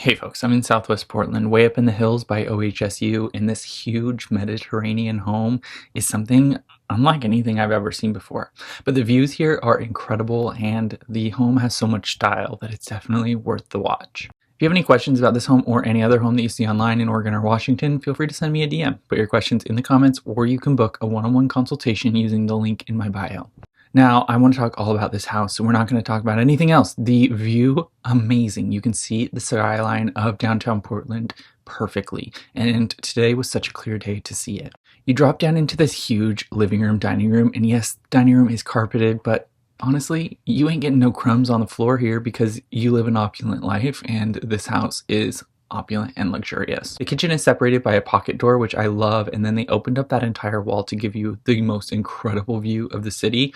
Hey folks, I'm in Southwest Portland, way up in the hills by OHSU, and this huge Mediterranean home is something unlike anything I've ever seen before. But the views here are incredible, and the home has so much style that it's definitely worth the watch. If you have any questions about this home or any other home that you see online in Oregon or Washington, feel free to send me a DM. Put your questions in the comments, or you can book a one-on-one consultation using the link in my bio. Now, I want to talk all about this house, so we're not going to talk about anything else. The view, amazing. You can see the skyline of downtown Portland perfectly, and today was such a clear day to see it. You drop down into this huge living room, dining room, and yes, the dining room is carpeted, but honestly, you ain't getting no crumbs on the floor here because you live an opulent life, and this house is opulent and luxurious. The kitchen is separated by a pocket door, which I love, and then they opened up that entire wall to give you the most incredible view of the city.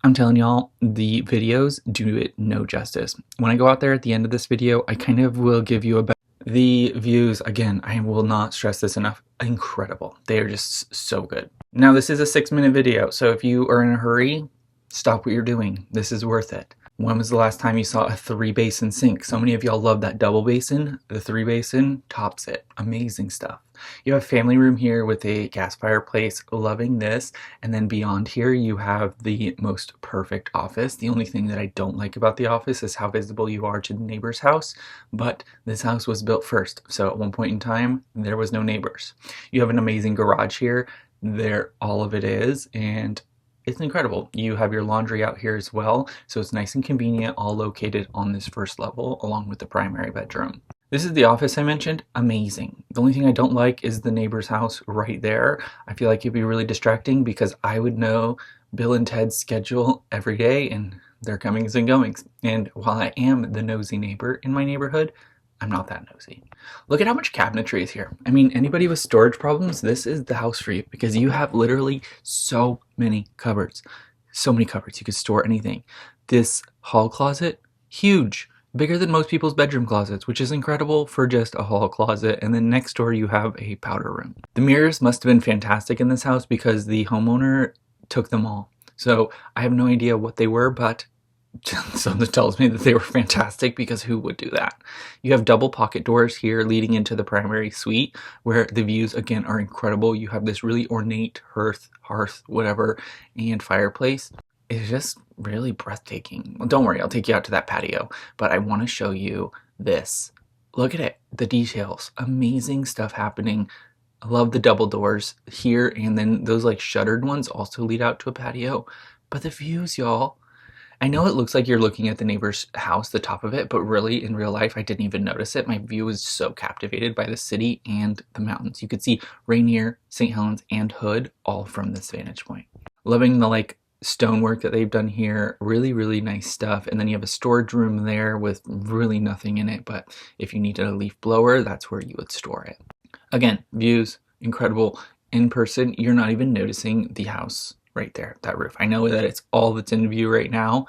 I'm telling y'all, the videos do it no justice. When I go out there at the end of this video, I kind of will give you a the views, again, I will not stress this enough, incredible. They are just so good. Now, this is a 6-minute video, so if you are in a hurry, stop what you're doing. This is worth it. When was the last time you saw a 3-basin sink? So many of y'all love that double basin. The 3-basin tops it. Amazing stuff. You have a family room here with a gas fireplace. Loving this. And then beyond here, you have the most perfect office. The only thing that I don't like about the office is how visible you are to the neighbor's house. But this house was built first. So at one point in time, there was no neighbors. You have an amazing garage here. There, all of it is. And it's incredible. You have your laundry out here as well, so it's nice and convenient, all located on this first level along with the primary bedroom. This is the office I mentioned. Amazing. The only thing I don't like is the neighbor's house right there. I feel like it'd be really distracting because I would know Bill and Ted's schedule every day and their comings and goings. And while I am the nosy neighbor in my neighborhood, I'm not that nosy. Look at how much cabinetry is here. I mean, anybody with storage problems, this is the house for you because you have literally so many cupboards. So many cupboards. You could store anything. This hall closet, huge. Bigger than most people's bedroom closets, which is incredible for just a hall closet. And then next door you have a powder room. The mirrors must have been fantastic in this house because the homeowner took them all. So I have no idea what they were, but something tells me that they were fantastic because who would do that? You have double pocket doors here leading into the primary suite where the views again are incredible. You have this really ornate hearth, whatever, and fireplace. It's just really breathtaking. Well, don't worry, I'll take you out to that patio, but I want to show you this. Look at it, the details, amazing stuff happening. I love the double doors here, and then those like shuttered ones also lead out to a patio. But the views, y'all. I know it looks like you're looking at the neighbor's house, the top of it, but really in real life, I didn't even notice it. My view was so captivated by the city and the mountains. You could see Rainier, St. Helens, and Hood all from this vantage point. Loving the like stonework that they've done here. Really, really nice stuff. And then you have a storage room there with really nothing in it, but if you needed a leaf blower, that's where you would store it. Again, views, incredible. In person, you're not even noticing the house. Right there, that roof. I know that it's all that's in view right now,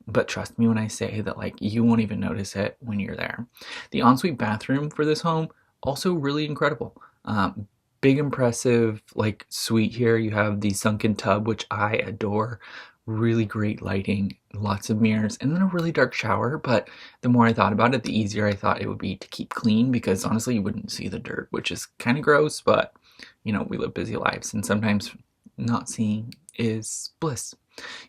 but trust me when I say that like you won't even notice it when you're there. The ensuite bathroom for this home, also really incredible. Big impressive like suite here. You have the sunken tub, which I adore. Really great lighting, lots of mirrors, and then a really dark shower. But the more I thought about it, the easier I thought it would be to keep clean because honestly, you wouldn't see the dirt, which is kind of gross, but you know, we live busy lives and sometimes not seeing is bliss.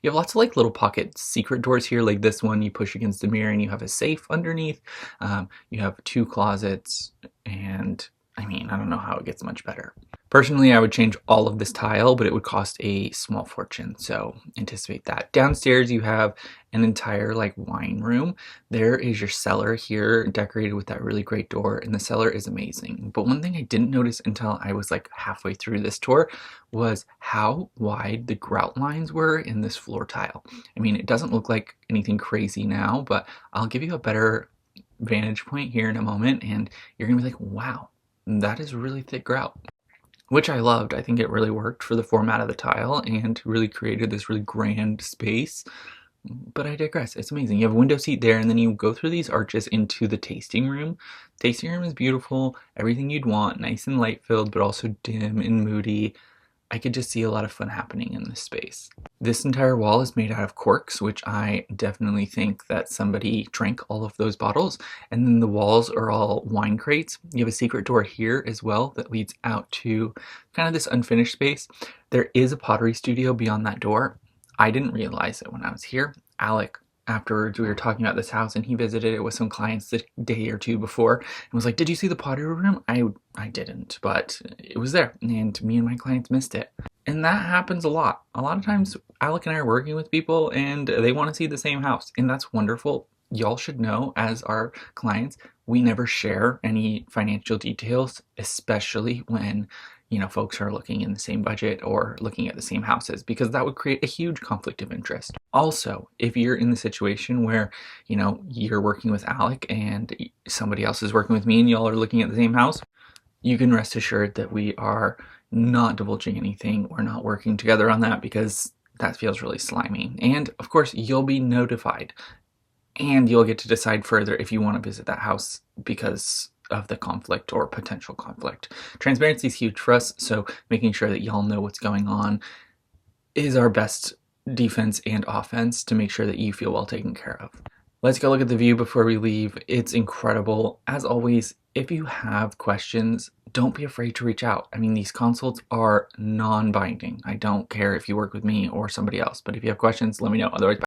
You have lots of like little pocket secret doors here, like this one you push against the mirror and you have a safe underneath. You have 2 closets, and I mean, I don't know how it gets much better. Personally, I would change all of this tile, but it would cost a small fortune, so anticipate that. Downstairs, you have an entire like wine room. There is your cellar here, decorated with that really great door, and the cellar is amazing. But one thing I didn't notice until I was like halfway through this tour was how wide the grout lines were in this floor tile. I mean, it doesn't look like anything crazy now, but I'll give you a better vantage point here in a moment, and you're gonna be like, wow, that is really thick grout. Which I loved. I think it really worked for the format of the tile and really created this really grand space. But I digress. It's amazing. You have a window seat there, and then you go through these arches into the tasting room. Tasting room is beautiful. Everything you'd want. Nice and light filled, but also dim and moody. I could just see a lot of fun happening in this space. This entire wall is made out of corks, which I definitely think that somebody drank all of those bottles. And then the walls are all wine crates. You have a secret door here as well that leads out to kind of this unfinished space. There is a pottery studio beyond that door. I didn't realize it when I was here. Alec, afterwards, we were talking about this house and he visited it with some clients the day or two before and was like, "Did you see the pottery room?" I didn't, but it was there and me and my clients missed it. And that happens a lot. A lot of times Alec and I are working with people and they want to see the same house, and that's wonderful. Y'all should know, as our clients, we never share any financial details, especially when folks are looking in the same budget or looking at the same houses, because that would create a huge conflict of interest. Also, if you're in the situation where, you're working with Alec and somebody else is working with me and y'all are looking at the same house, you can rest assured that we are not divulging anything. We're not working together on that because that feels really slimy. And of course, you'll be notified and you'll get to decide further if you want to visit that house because of the conflict or potential conflict. Transparency is huge for us, so making sure that y'all know what's going on is our best defense and offense to make sure that you feel well taken care of. Let's go look at the view before we leave. It's incredible. As always, if you have questions, don't be afraid to reach out. I mean, these consults are non-binding. I don't care if you work with me or somebody else, but if you have questions, let me know. Otherwise, bye.